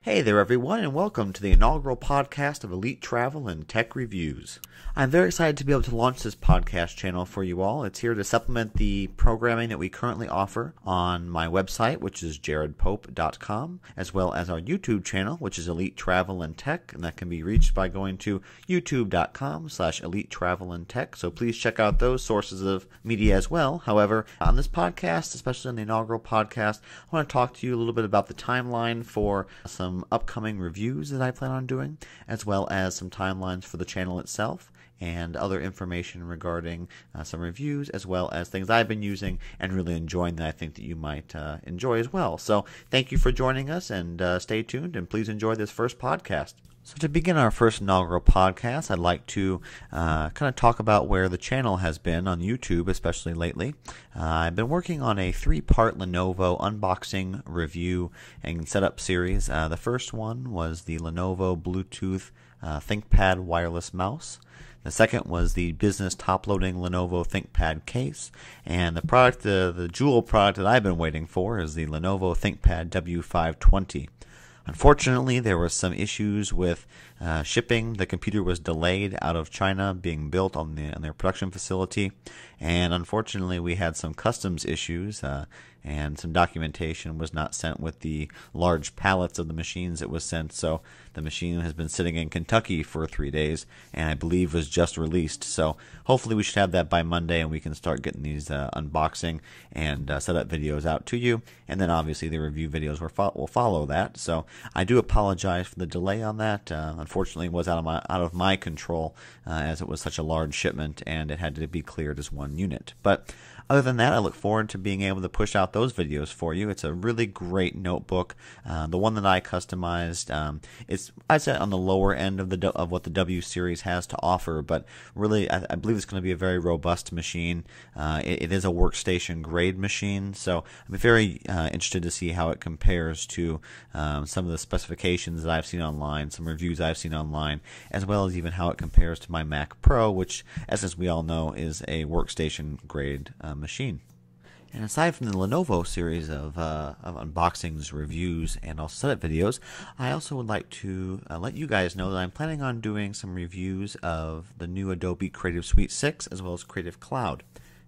Hey there everyone, and welcome to the inaugural podcast of Elite Travel and Tech Reviews. I'm very excited to be able to launch this podcast channel for you all. It's here to supplement the programming that we currently offer on my website, which is jaredpope.com, as well as our YouTube channel, which is Elite Travel and Tech, and that can be reached by going to youtube.com/Elite Travel and Tech. So please check out those sources of media as well. However, on this podcast, especially on the inaugural podcast, I want to talk to you a little bit about the timeline for some upcoming reviews that I plan on doing, as well as some timelines for the channel itself and other information regarding some reviews, as well as things I've been using and really enjoying that I think that you might enjoy as well. So thank you for joining us, and stay tuned, and please enjoy this first podcast. So to begin our first inaugural podcast, I'd like to kind of talk about where the channel has been on YouTube, especially lately. I've been working on a 3-part Lenovo unboxing review and setup series. The first one was the Lenovo Bluetooth ThinkPad wireless mouse. The second was the business top-loading Lenovo ThinkPad case. And the product, the jewel product that I've been waiting for, is the Lenovo ThinkPad W520. Unfortunately, there were some issues with shipping. The computer was delayed out of China, being built on their production facility, and unfortunately we had some customs issues, and some documentation was not sent with the large pallets of the machines it was sent. So the machine has been sitting in Kentucky for 3 days, and I believe was just released. So hopefully we should have that by Monday, and we can start getting these unboxing and setup videos out to you. And then obviously the review videos will follow that. So I do apologize for the delay on that. Unfortunately, it was out of my control, as it was such a large shipment and it had to be cleared as one unit. But other than that, I look forward to being able to push out those videos for you. It's a really great notebook. The one that I customized, it's, I'd say, on the lower end of what the W series has to offer, but really I believe it's going to be a very robust machine. It is a workstation grade machine, so I'm very interested to see how it compares to some of the specifications that I've seen online, some reviews I've seen online, as well as even how it compares to my Mac Pro, which, as we all know, is a workstation grade machine. And aside from the Lenovo series of unboxings, reviews, and also setup videos, I also would like to let you guys know that I'm planning on doing some reviews of the new Adobe Creative Suite 6 as well as Creative Cloud.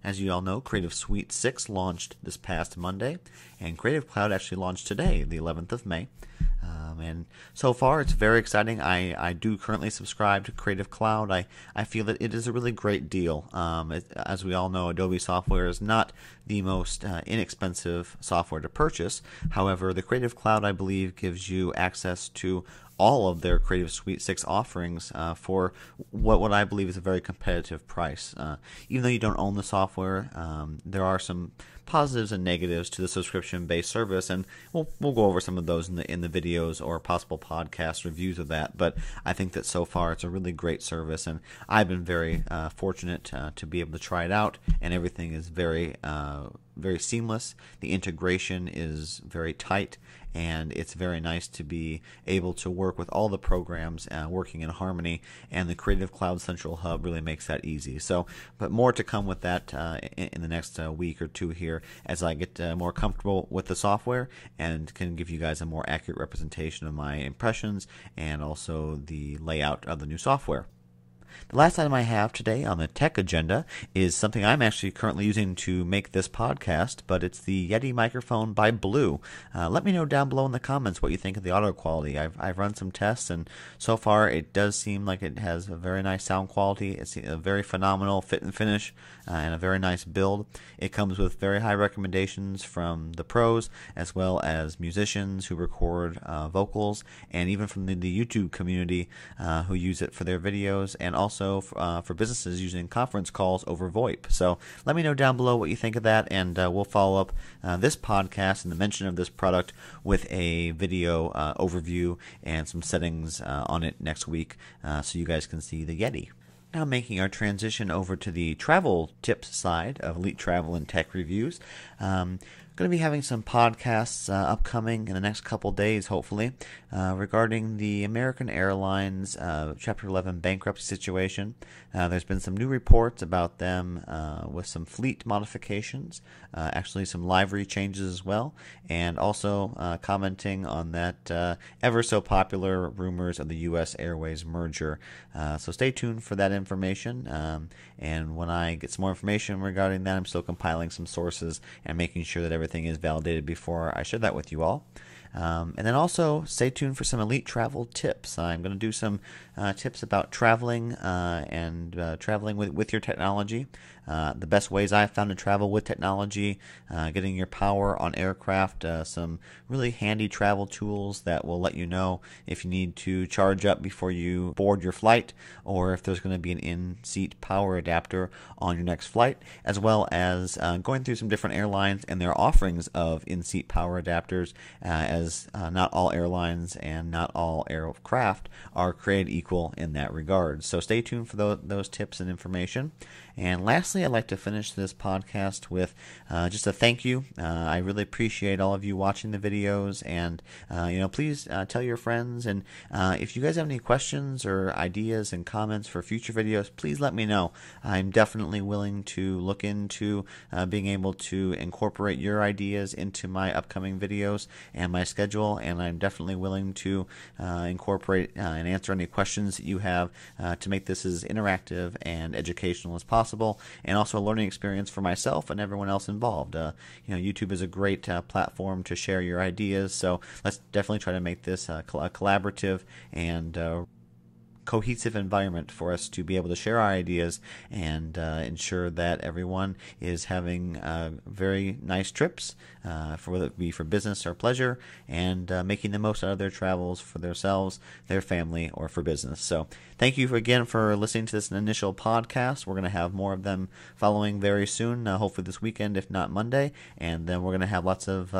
As you all know, Creative Suite 6 launched this past Monday, and Creative Cloud actually launched today, the 11th of May. And so far, it's very exciting. I do currently subscribe to Creative Cloud. I feel that it is a really great deal. As we all know, Adobe software is not the most inexpensive software to purchase. However, the Creative Cloud, I believe, gives you access to all of their Creative Suite 6 offerings for what I believe is a very competitive price. Even though you don't own the software, there are some positives and negatives to the subscription-based service, and we'll go over some of those in the videos or possible podcast reviews of that. But I think that so far it's a really great service, and I've been very fortunate to be able to try it out, and everything is very seamless. The integration is very tight, and it's very nice to be able to work with all the programs working in harmony, and the Creative Cloud Central Hub really makes that easy. So, but more to come with that in the next week or two here, as I get more comfortable with the software and can give you guys a more accurate representation of my impressions and also the layout of the new software. The last item I have today on the tech agenda is something I'm actually currently using to make this podcast, but it's the Yeti microphone by Blue. Let me know down below in the comments what you think of the audio quality. I've run some tests, and so far it does seem like it has a very nice sound quality. It's a very phenomenal fit and finish, and a very nice build. It comes with very high recommendations from the pros, as well as musicians who record vocals, and even from the YouTube community who use it for their videos, and also for businesses using conference calls over VoIP. So let me know down below what you think of that, and we'll follow up this podcast and the mention of this product with a video overview and some settings on it next week, so you guys can see the Yeti. Now making our transition over to the travel tips side of Elite Travel and Tech Reviews. going to be having some podcasts upcoming in the next couple days, hopefully, regarding the American Airlines Chapter 11 bankruptcy situation. There's been some new reports about them with some fleet modifications, actually some livery changes as well, and also commenting on that ever so popular rumors of the U.S. Airways merger. So stay tuned for that information, and when I get some more information regarding that, I'm still compiling some sources and making sure that everything is validated before I share that with you all. And then also stay tuned for some elite travel tips. I'm going to do some tips about traveling and traveling with your technology. The best ways I've found to travel with technology, getting your power on aircraft, some really handy travel tools that will let you know if you need to charge up before you board your flight, or if there's going to be an in-seat power adapter on your next flight, as well as going through some different airlines and their offerings of in-seat power adapters, as not all airlines and not all aircraft are created equal in that regard. So stay tuned for those tips and information. And lastly, I'd like to finish this podcast with just a thank you. I really appreciate all of you watching the videos, and please tell your friends. And if you guys have any questions or ideas and comments for future videos, please let me know. I'm definitely willing to look into being able to incorporate your ideas into my upcoming videos and my schedule, and I'm definitely willing to incorporate and answer any questions that you have to make this as interactive and educational as possible, and also a learning experience for myself and everyone else involved. YouTube is a great platform to share your ideas, so let's definitely try to make this a collaborative and cohesive environment for us to be able to share our ideas and ensure that everyone is having very nice trips, whether it be for business or pleasure, and making the most out of their travels for themselves, their family, or for business. So thank you again for listening to this initial podcast. We're going to have more of them following very soon, hopefully this weekend, if not Monday, and then we're going to have lots of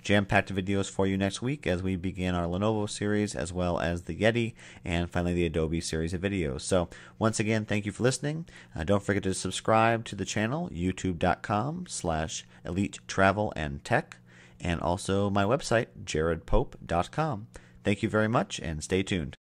jam-packed videos for you next week as we begin our Lenovo series, as well as the Yeti, and finally the Adobe series of videos. So once again, thank you for listening. Don't forget to subscribe to the channel, youtube.com/elite travel and tech, and also my website, jaredpope.com. Thank you very much, and stay tuned.